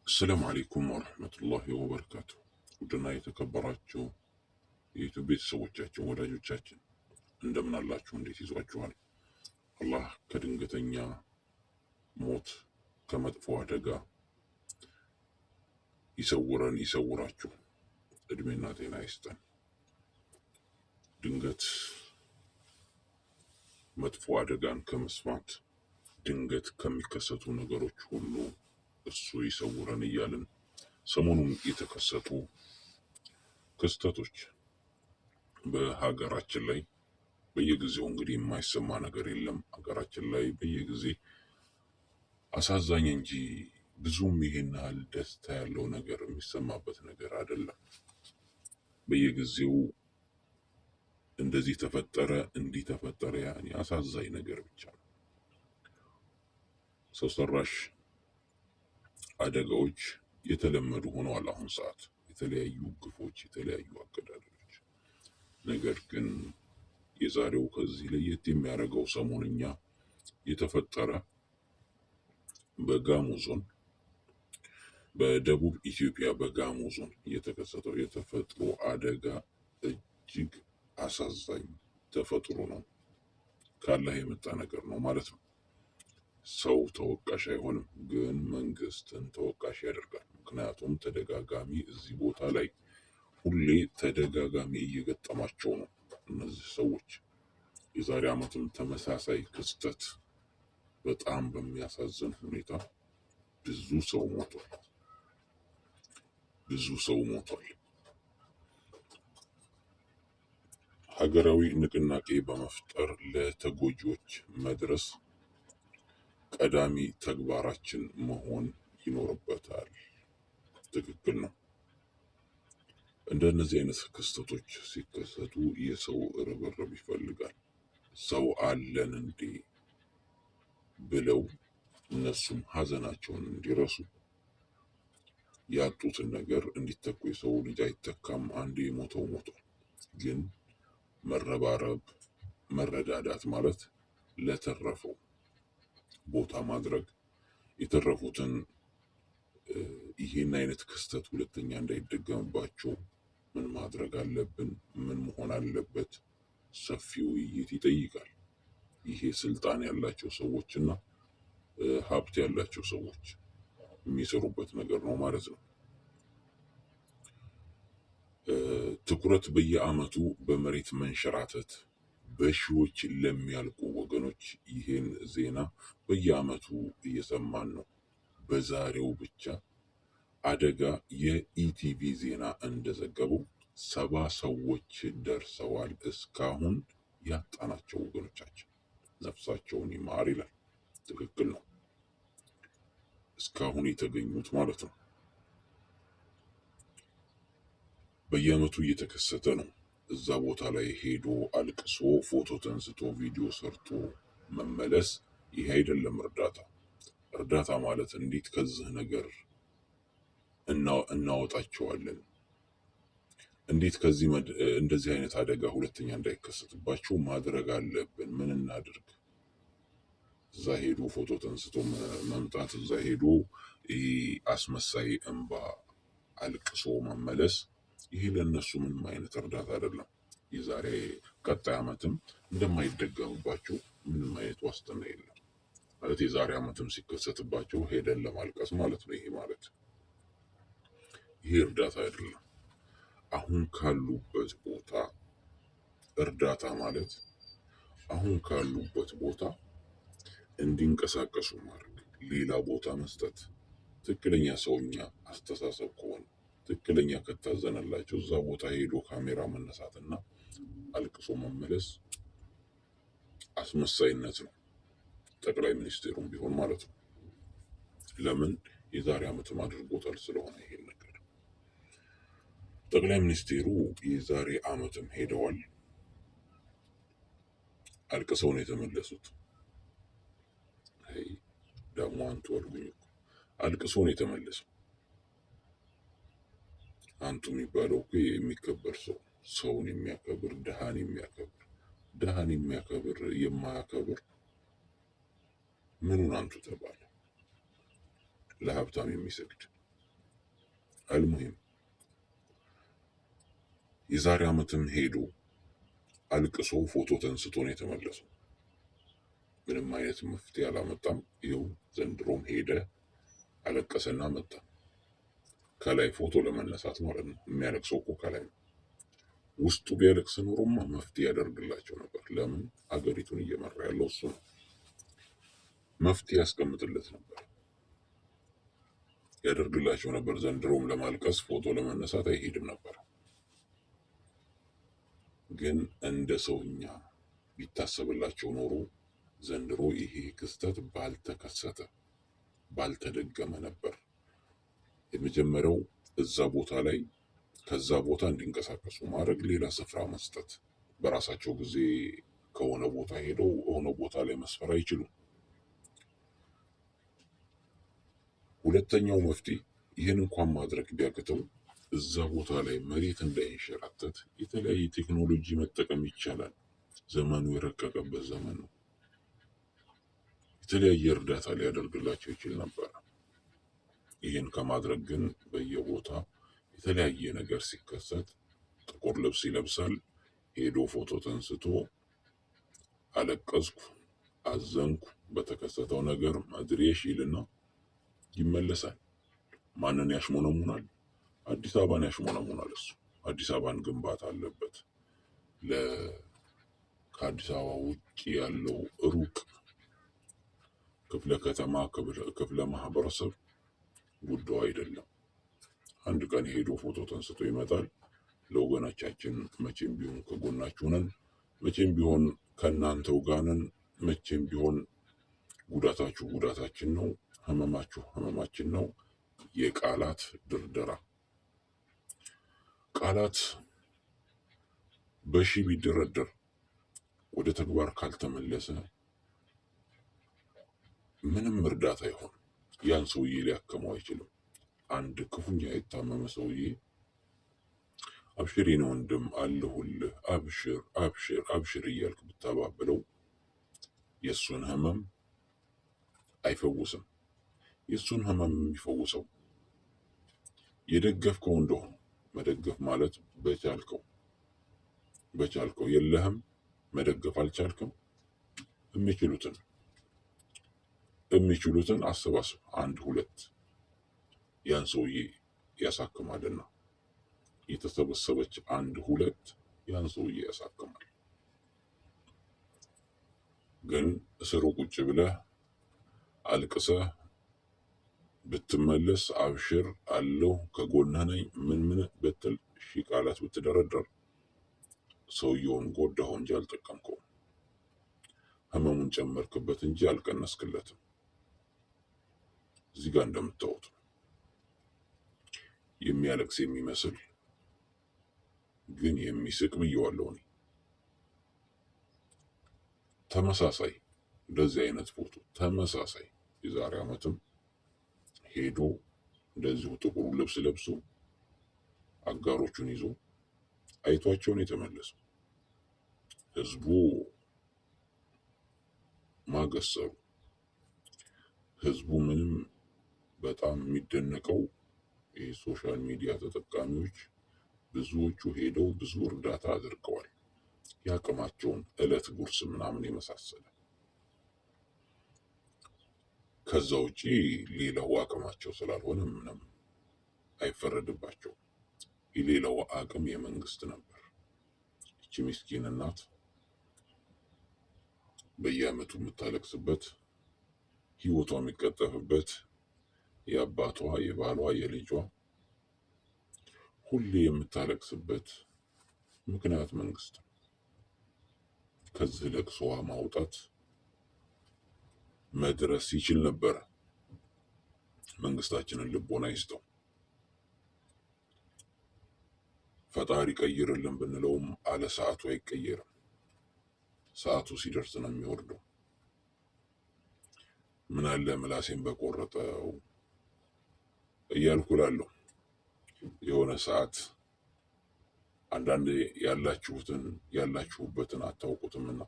السلام عليكم ورحمة الله وبركاته ودنا የተከበራችሁ የዩቲዩብ ቤተሰቦቻችን ወዳጆቻችን እንደምን አላችሁ? እንዴት ይዟችኋል? አላህ ከድንገተኛ ሞት ከመጥፎ አደጋ ይሰውረን ይሰውራችሁ፣ እድሜና ጤና ይስጠን። ድንገት መጥፎ አደጋን ከመስማት ድንገት ከሚከሰቱ ነገሮች ሁሉ እሱ ይሰውረን እያልን ሰሞኑን የተከሰቱ ክስተቶች በሀገራችን ላይ በየጊዜው እንግዲህ የማይሰማ ነገር የለም። ሀገራችን ላይ በየጊዜ አሳዛኝ እንጂ ብዙም ይሄን ያህል ደስታ ያለው ነገር የሚሰማበት ነገር አይደለም። በየጊዜው እንደዚህ ተፈጠረ እንዲህ ተፈጠረ፣ ያኔ አሳዛኝ ነገር ብቻ ነው። ሰው ሰራሽ አደጋዎች የተለመዱ ሆነዋል። አሁን ሰዓት የተለያዩ ግፎች፣ የተለያዩ አገዳደሎች። ነገር ግን የዛሬው ከዚህ ለየት የሚያደርገው ሰሞንኛ የተፈጠረ በጋሞ ዞን በደቡብ ኢትዮጵያ በጋሞ ዞን የተከሰተው የተፈጥሮ አደጋ እጅግ አሳዛኝ ተፈጥሮ ነው። ካላህ የመጣ ነገር ነው ማለት ነው። ሰው ተወቃሽ አይሆንም፣ ግን መንግስትን ተወቃሽ ያደርጋል። ምክንያቱም ተደጋጋሚ እዚህ ቦታ ላይ ሁሌ ተደጋጋሚ እየገጠማቸው ነው እነዚህ ሰዎች። የዛሬ ዓመትም ተመሳሳይ ክስተት በጣም በሚያሳዝን ሁኔታ ብዙ ሰው ሞቷል። ሀገራዊ ንቅናቄ በመፍጠር ለተጎጂዎች መድረስ ቀዳሚ ተግባራችን መሆን ይኖርበታል። ትክክል ነው። እንደነዚህ አይነት ክስተቶች ሲከሰቱ የሰው ርብርብ ይፈልጋል። ሰው አለን እንዴ ብለው እነሱም ሀዘናቸውን እንዲረሱ ያጡትን ነገር እንዲተኩ። የሰው ልጅ አይተካም። አንዴ የሞተው ሞቷል። ግን መረባረብ፣ መረዳዳት ማለት ለተረፈው ቦታ ማድረግ፣ የተረፉትን ይሄን አይነት ክስተት ሁለተኛ እንዳይደገምባቸው ምን ማድረግ አለብን፣ ምን መሆን አለበት፣ ሰፊ ውይይት ይጠይቃል። ይሄ ስልጣን ያላቸው ሰዎች እና ሀብት ያላቸው ሰዎች የሚሰሩበት ነገር ነው ማለት ነው። ትኩረት በየዓመቱ በመሬት መንሸራተት በሺዎች ለሚያልቁ ወገኖች ይሄን ዜና በየዓመቱ እየሰማን ነው። በዛሬው ብቻ አደጋ የኢቲቪ ዜና እንደዘገበው 70 ሰዎች ደርሰዋል። እስካሁን ያጣናቸው ወገኖቻችን ነፍሳቸውን ይማር ይላል። ትክክል ነው። እስካሁን የተገኙት ማለት ነው። በየዓመቱ እየተከሰተ ነው። እዛ ቦታ ላይ ሄዶ አልቅሶ ፎቶ ተንስቶ ቪዲዮ ሰርቶ መመለስ ይሄ አይደለም እርዳታ። እርዳታ ማለት እንዴት ከዚህ ነገር እናወጣቸዋለን፣ እንዴት ከዚህ እንደዚህ አይነት አደጋ ሁለተኛ እንዳይከሰትባቸው ማድረግ አለብን፣ ምን እናድርግ? እዛ ሄዶ ፎቶ ተንስቶ መምጣት፣ እዛ ሄዶ አስመሳይ እንባ አልቅሶ መመለስ ይሄ ለእነሱ ምንም አይነት እርዳታ አይደለም። የዛሬ ቀጣይ ዓመትም እንደማይደገምባቸው ምንም አይነት ዋስትና የለም። ማለት የዛሬ ዓመትም ሲከሰትባቸው ሄደን ለማልቀስ ማለት ነው። ይሄ እርዳታ አይደለም። አሁን ካሉበት ቦታ እርዳታ ማለት አሁን ካሉበት ቦታ እንዲንቀሳቀሱ ማድረግ፣ ሌላ ቦታ መስጠት። ትክክለኛ ሰውኛ አስተሳሰብ ከሆነ ትክክለኛ ከታዘነላቸው እዛ ቦታ ሄዶ ካሜራ መነሳትና አልቅሶ መመለስ አስመሳይነት ነው። ጠቅላይ ሚኒስቴሩም ቢሆን ማለት ነው። ለምን የዛሬ ዓመትም አድርጎታል ስለሆነ ይሄን ነገር ጠቅላይ ሚኒስቴሩ የዛሬ ዓመትም ሄደዋል፣ አልቅሰው ነው የተመለሱት። ደግሞ አንቱ አልኩኝ እኮ አልቅሶ ነው የተመለሰው። አንቱ የሚባለው እኮ የሚከበር ሰው፣ ሰውን የሚያከብር፣ ድሃን የሚያከብር የማያከብር ምኑን አንቱ ተባለ? ለሀብታም የሚሰግድ አልሙሂም የዛሬ ዓመትም ሄዶ አልቅሶ ፎቶ ተንስቶ ነው የተመለሰው። ምንም አይነት መፍትሄ አላመጣም። ይኸው ዘንድሮም ሄደ አለቀሰና መጣ። ከላይ ፎቶ ለመነሳት ማለት ነው። የሚያለቅሰው እኮ ከላይ ነው። ውስጡ ቢያለቅስ ኖሮማ መፍትሄ ያደርግላቸው ነበር። ለምን? አገሪቱን እየመራ ያለው እሱ ነው። መፍትሄ ያስቀምጥለት ነበር፣ ያደርግላቸው ነበር። ዘንድሮም ለማልቀስ ፎቶ ለመነሳት አይሄድም ነበር። ግን እንደ ሰውኛ ቢታሰብላቸው ኖሮ ዘንድሮ ይሄ ክስተት ባልተከሰተ ባልተደገመ ነበር። የመጀመሪያው እዛ ቦታ ላይ ከዛ ቦታ እንዲንቀሳቀሱ ማድረግ፣ ሌላ ስፍራ መስጠት። በራሳቸው ጊዜ ከሆነ ቦታ ሄደው ሆነ ቦታ ላይ መስፈር አይችሉም። ሁለተኛው መፍትሄ ይህን እንኳን ማድረግ ቢያቅተው እዛ ቦታ ላይ መሬት እንዳይንሸራተት የተለያየ ቴክኖሎጂ መጠቀም ይቻላል። ዘመኑ የረቀቀበት ዘመን ነው። የተለያየ እርዳታ ሊያደርግላቸው ይችል ነበር። ይህን ከማድረግ ግን በየቦታ የተለያየ ነገር ሲከሰት ጥቁር ልብስ ይለብሳል። ሄዶ ፎቶ ተንስቶ አለቀስኩ፣ አዘንኩ በተከሰተው ነገር መድሬሽ ይልና ይመለሳል። ማንን ያሽሞነሙናል? አዲስ አበባን ያሽሞነሙናል። እሱ አዲስ አበባን ግንባታ አለበት። ከአዲስ አበባ ውጭ ያለው ሩቅ ክፍለ ከተማ ክፍለ ማህበረሰብ ጉዳዩ አይደለም። አንድ ቀን ሄዶ ፎቶ ተንስቶ ይመጣል። ለወገኖቻችን መቼም ቢሆን ከጎናችሁ ነን፣ መቼም ቢሆን ከእናንተው ጋር ነን፣ መቼም ቢሆን ጉዳታችሁ ጉዳታችን ነው፣ ህመማችሁ ህመማችን ነው። የቃላት ድርደራ፣ ቃላት በሺ ቢደረደር ወደ ተግባር ካልተመለሰ ምንም እርዳታ አይሆንም። ያን ሰውዬ ሊያከመው አይችልም። አንድ ክፉኛ የታመመ ሰውዬ አብሽር የኔ ወንድም አለሁልህ፣ አብሽር አብሽር አብሽር እያልክ ብታባብለው የእሱን ህመም አይፈውስም። የእሱን ህመም የሚፈውሰው የደገፍከው እንደሆነ መደገፍ ማለት በቻልከው የለህም መደገፍ አልቻልክም፣ የሚችሉትን አሰባስብ፣ አንድ ሁለት ያን ሰውዬ ያሳክማልና የተሰበሰበች አንድ ሁለት ያን ሰውዬ ያሳክማል። ግን እስሩ ቁጭ ብለህ አልቅሰህ ብትመለስ አብሽር አለሁ ከጎንህ ነኝ ምን ብትል ሺህ ቃላት ብትደረደር ሰውየውን ጎዳኸው እንጂ አልጠቀምከውም። ህመሙን ጨመርክበት እንጂ አልቀነስክለትም። እዚህ ጋር እንደምታዩት የሚያለቅስ የሚመስል ግን የሚስቅ ብየዋለሁ እኔ። ተመሳሳይ እንደዚህ አይነት ፎቶ ተመሳሳይ የዛሬ ዓመትም ሄዶ እንደዚሁ ጥቁሩ ልብስ ለብሶ አጋሮቹን ይዞ አይቷቸውን የተመለሰው። ህዝቡ ማገሰሩ፣ ህዝቡ ምንም በጣም የሚደነቀው የሶሻል ሚዲያ ተጠቃሚዎች ብዙዎቹ ሄደው ብዙ እርዳታ አድርገዋል። ያቅማቸውን እለት ጉርስ ምናምን የመሳሰለ። ከዛ ውጪ ሌላው አቅማቸው ስላልሆነ ምንም አይፈረድባቸውም። የሌላው አቅም የመንግስት ነበር። እቺ ምስኪን እናት በየአመቱ የምታለቅስበት ህይወቷ የሚቀጠፍበት የአባቷ የባሏ የልጇ ሁሌ የምታለቅስበት ምክንያት መንግስት። ከዚህ ለቅሶዋ ማውጣት መድረስ ይችል ነበረ። መንግስታችንን ልቦና ይስጠው። ፈጣሪ ቀይርልን ብንለውም አለ ሰዓቱ አይቀየርም። ሰዓቱ ሲደርስ ነው የሚወርደው። ምን አለ ምላሴን በቆረጠው እያልኩ እላለሁ። የሆነ ሰዓት አንዳንዴ ያላችሁበትን አታውቁትምና